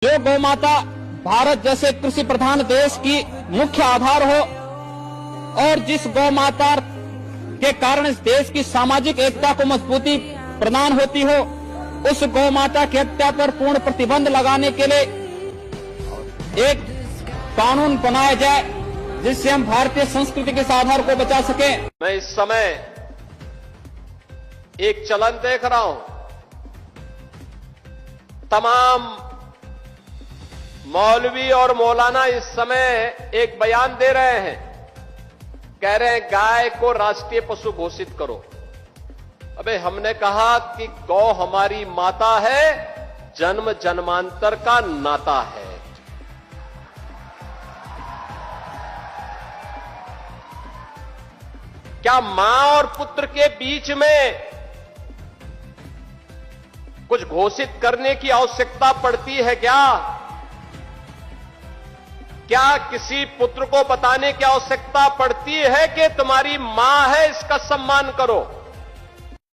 जो गौ माता भारत जैसे कृषि प्रधान देश की मुख्य आधार हो और जिस गौ माता के कारण इस देश की सामाजिक एकता को मजबूती प्रदान होती हो, उस गौ माता की हत्या पर पूर्ण प्रतिबंध लगाने के लिए एक कानून बनाया जाए जिससे हम भारतीय संस्कृति के इस आधार को बचा सकें। मैं इस समय एक चलन देख रहा हूं, तमाम मौलवी और मौलाना इस समय एक बयान दे रहे हैं, कह रहे हैं गाय को राष्ट्रीय पशु घोषित करो। अबे हमने कहा कि गौ हमारी माता है, जन्म जन्मांतर का नाता है। क्या मां और पुत्र के बीच में कुछ घोषित करने की आवश्यकता पड़ती है क्या? क्या किसी पुत्र को बताने की आवश्यकता पड़ती है कि तुम्हारी मां है, इसका सम्मान करो?